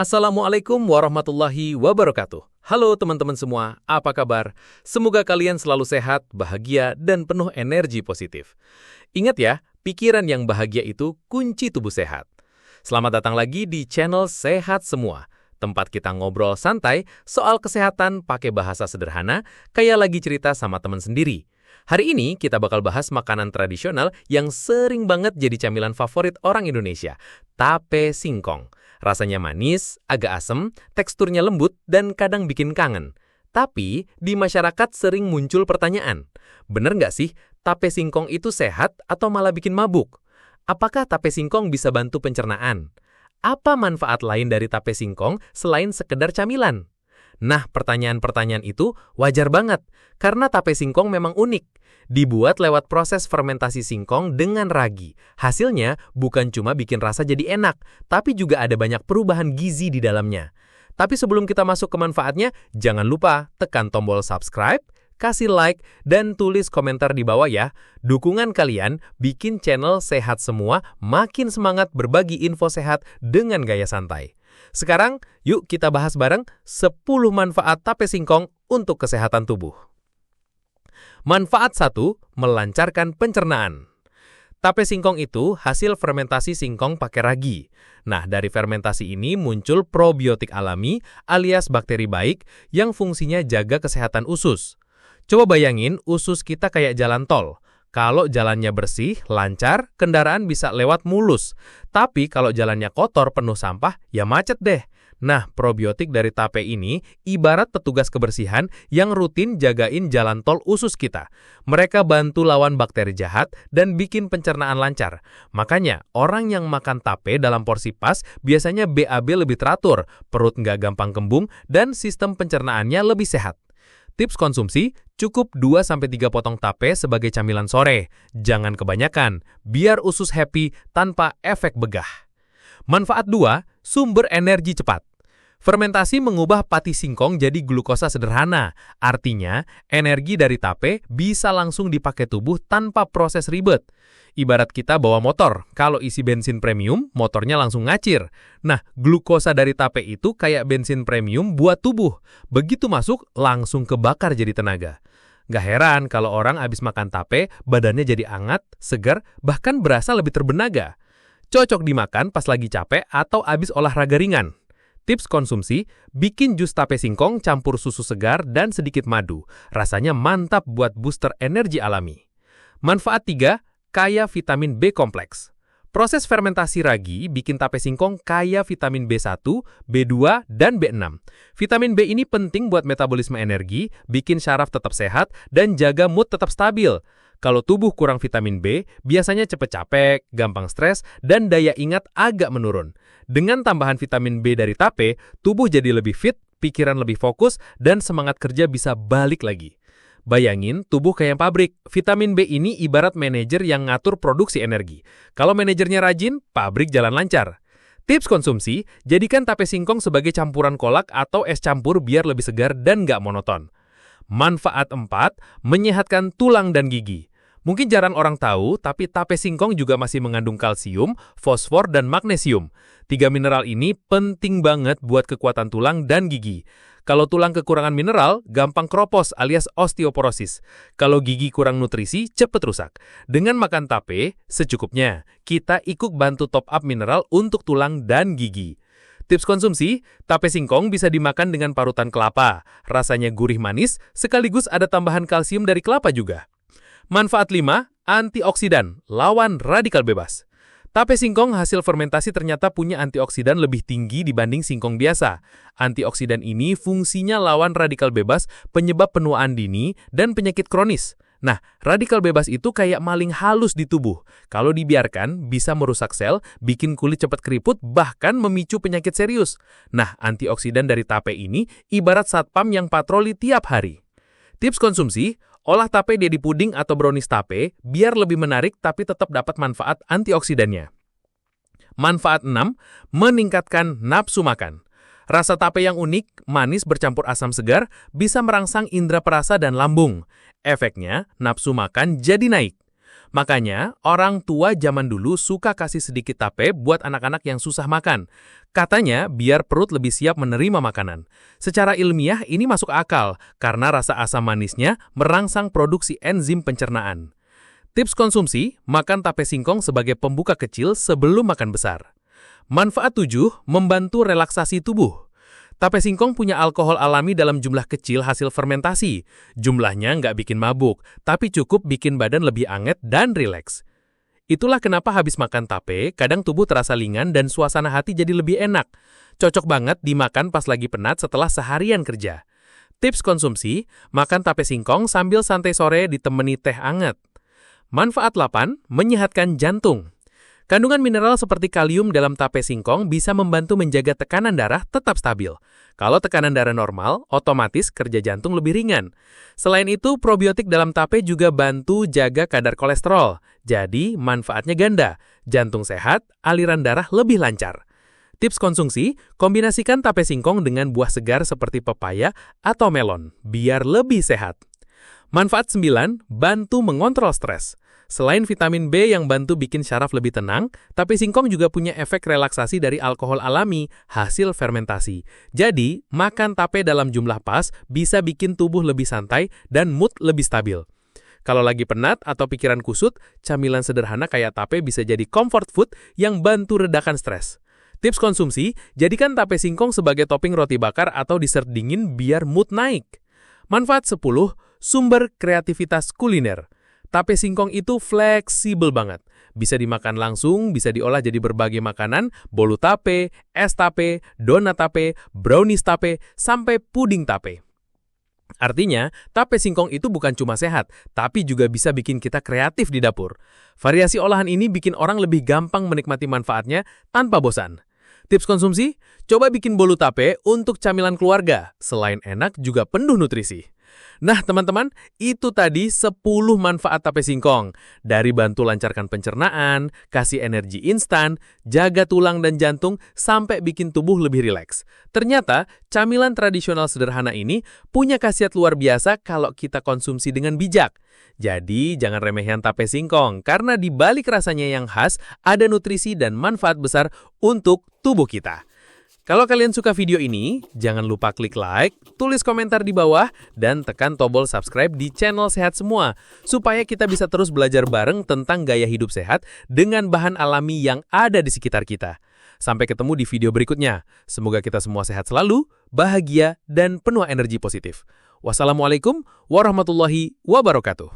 Assalamualaikum warahmatullahi wabarakatuh. Halo teman-teman semua, apa kabar? Semoga kalian selalu sehat, bahagia, dan penuh energi positif. Ingat ya, pikiran yang bahagia itu kunci tubuh sehat. Selamat datang lagi di channel Sehat Semua, tempat kita ngobrol santai soal kesehatan pakai bahasa sederhana, kayak lagi cerita sama teman sendiri. Hari ini kita bakal bahas makanan tradisional yang sering banget jadi camilan favorit orang Indonesia, tape singkong. Rasanya manis, agak asem, teksturnya lembut, dan kadang bikin kangen. Tapi, di masyarakat sering muncul pertanyaan, bener nggak sih tape singkong itu sehat atau malah bikin mabuk? Apakah tape singkong bisa bantu pencernaan? Apa manfaat lain dari tape singkong selain sekedar camilan? Nah, pertanyaan-pertanyaan itu wajar banget, karena tape singkong memang unik. Dibuat lewat proses fermentasi singkong dengan ragi. Hasilnya bukan cuma bikin rasa jadi enak, tapi juga ada banyak perubahan gizi di dalamnya. Tapi sebelum kita masuk ke manfaatnya, jangan lupa tekan tombol subscribe, kasih like, dan tulis komentar di bawah ya. Dukungan kalian bikin channel Sehat Semua makin semangat berbagi info sehat dengan gaya santai. Sekarang, yuk kita bahas bareng 10 manfaat tape singkong untuk kesehatan tubuh. Manfaat 1, melancarkan pencernaan. Tape singkong itu hasil fermentasi singkong pakai ragi. Nah, dari fermentasi ini muncul probiotik alami alias bakteri baik yang fungsinya jaga kesehatan usus. Coba bayangin usus kita kayak jalan tol. Kalau jalannya bersih, lancar, kendaraan bisa lewat mulus. Tapi kalau jalannya kotor, penuh sampah, ya macet deh. Nah, probiotik dari tape ini ibarat petugas kebersihan yang rutin jagain jalan tol usus kita. Mereka bantu lawan bakteri jahat dan bikin pencernaan lancar. Makanya, orang yang makan tape dalam porsi pas biasanya BAB lebih teratur, perut nggak gampang kembung, dan sistem pencernaannya lebih sehat. Tips konsumsi, cukup 2-3 potong tape sebagai camilan sore. Jangan kebanyakan, biar usus happy tanpa efek begah. Manfaat 2, sumber energi cepat. Fermentasi mengubah pati singkong jadi glukosa sederhana. Artinya, energi dari tape bisa langsung dipakai tubuh tanpa proses ribet. Ibarat kita bawa motor, kalau isi bensin premium, motornya langsung ngacir. Nah, glukosa dari tape itu kayak bensin premium buat tubuh. Begitu masuk, langsung kebakar jadi tenaga. Gak heran kalau orang abis makan tape, badannya jadi hangat, segar, bahkan berasa lebih terbenaga. Cocok dimakan pas lagi capek atau abis olahraga ringan. Tips konsumsi, bikin jus tape singkong campur susu segar dan sedikit madu. Rasanya mantap buat booster energi alami. Manfaat 3, kaya vitamin B kompleks. Proses fermentasi ragi bikin tape singkong kaya vitamin B1, B2, dan B6. Vitamin B ini penting buat metabolisme energi, bikin syaraf tetap sehat, dan jaga mood tetap stabil. Kalau tubuh kurang vitamin B, biasanya cepet capek, gampang stres, dan daya ingat agak menurun. Dengan tambahan vitamin B dari tape, tubuh jadi lebih fit, pikiran lebih fokus, dan semangat kerja bisa balik lagi. Bayangin, tubuh kayak pabrik. Vitamin B ini ibarat manajer yang ngatur produksi energi. Kalau manajernya rajin, pabrik jalan lancar. Tips konsumsi, jadikan tape singkong sebagai campuran kolak atau es campur biar lebih segar dan nggak monoton. Manfaat 4, menyehatkan tulang dan gigi. Mungkin jarang orang tahu, tapi tape singkong juga masih mengandung kalsium, fosfor, dan magnesium. 3 mineral ini penting banget buat kekuatan tulang dan gigi. Kalau tulang kekurangan mineral, gampang kropos alias osteoporosis. Kalau gigi kurang nutrisi, cepet rusak. Dengan makan tape, secukupnya, kita ikut bantu top up mineral untuk tulang dan gigi. Tips konsumsi, tape singkong bisa dimakan dengan parutan kelapa. Rasanya gurih manis, sekaligus ada tambahan kalsium dari kelapa juga. Manfaat 5, antioksidan, lawan radikal bebas. Tape singkong hasil fermentasi ternyata punya antioksidan lebih tinggi dibanding singkong biasa. Antioksidan ini fungsinya lawan radikal bebas, penyebab penuaan dini, dan penyakit kronis. Nah, radikal bebas itu kayak maling halus di tubuh. Kalau dibiarkan, bisa merusak sel, bikin kulit cepat keriput, bahkan memicu penyakit serius. Nah, antioksidan dari tape ini ibarat satpam yang patroli tiap hari. Tips konsumsi, olah tape jadi puding atau brownies tape biar lebih menarik tapi tetap dapat manfaat antioksidannya. Manfaat 6, meningkatkan nafsu makan. Rasa tape yang unik, manis bercampur asam segar, bisa merangsang indera perasa dan lambung. Efeknya, nafsu makan jadi naik. Makanya, orang tua zaman dulu suka kasih sedikit tape buat anak-anak yang susah makan. Katanya, biar perut lebih siap menerima makanan. Secara ilmiah, ini masuk akal karena rasa asam manisnya merangsang produksi enzim pencernaan. Tips konsumsi, makan tape singkong sebagai pembuka kecil sebelum makan besar. Manfaat 7, membantu relaksasi tubuh. Tape singkong punya alkohol alami dalam jumlah kecil hasil fermentasi. Jumlahnya nggak bikin mabuk, tapi cukup bikin badan lebih anget dan rileks. Itulah kenapa habis makan tape, kadang tubuh terasa ringan dan suasana hati jadi lebih enak. Cocok banget dimakan pas lagi penat setelah seharian kerja. Tips konsumsi, makan tape singkong sambil santai sore ditemani teh anget. Manfaat 8, menyehatkan jantung. Kandungan mineral seperti kalium dalam tape singkong bisa membantu menjaga tekanan darah tetap stabil. Kalau tekanan darah normal, otomatis kerja jantung lebih ringan. Selain itu, probiotik dalam tape juga bantu jaga kadar kolesterol. Jadi, manfaatnya ganda. Jantung sehat, aliran darah lebih lancar. Tips konsumsi, kombinasikan tape singkong dengan buah segar seperti pepaya atau melon, biar lebih sehat. Manfaat 9, bantu mengontrol stres. Selain vitamin B yang bantu bikin syaraf lebih tenang, tape singkong juga punya efek relaksasi dari alkohol alami hasil fermentasi. Jadi, makan tape dalam jumlah pas bisa bikin tubuh lebih santai dan mood lebih stabil. Kalau lagi penat atau pikiran kusut, camilan sederhana kayak tape bisa jadi comfort food yang bantu redakan stres. Tips konsumsi, jadikan tape singkong sebagai topping roti bakar atau dessert dingin biar mood naik. Manfaat 10, sumber kreativitas kuliner. Tape singkong itu fleksibel banget. Bisa dimakan langsung, bisa diolah jadi berbagai makanan, bolu tape, es tape, donat tape, brownies tape, sampai puding tape. Artinya, tape singkong itu bukan cuma sehat, tapi juga bisa bikin kita kreatif di dapur. Variasi olahan ini bikin orang lebih gampang menikmati manfaatnya tanpa bosan. Tips konsumsi, coba bikin bolu tape untuk camilan keluarga. Selain enak, juga penuh nutrisi. Nah teman-teman, itu tadi 10 manfaat tape singkong. Dari bantu lancarkan pencernaan, kasih energi instan, jaga tulang dan jantung, sampai bikin tubuh lebih rileks. Ternyata, camilan tradisional sederhana ini punya khasiat luar biasa kalau kita konsumsi dengan bijak. Jadi, jangan remehin tape singkong, karena di balik rasanya yang khas, ada nutrisi dan manfaat besar untuk tubuh kita. Kalau kalian suka video ini, jangan lupa klik like, tulis komentar di bawah, dan tekan tombol subscribe di channel Sehat Semua, supaya kita bisa terus belajar bareng tentang gaya hidup sehat dengan bahan alami yang ada di sekitar kita. Sampai ketemu di video berikutnya. Semoga kita semua sehat selalu, bahagia, dan penuh energi positif. Wassalamualaikum warahmatullahi wabarakatuh.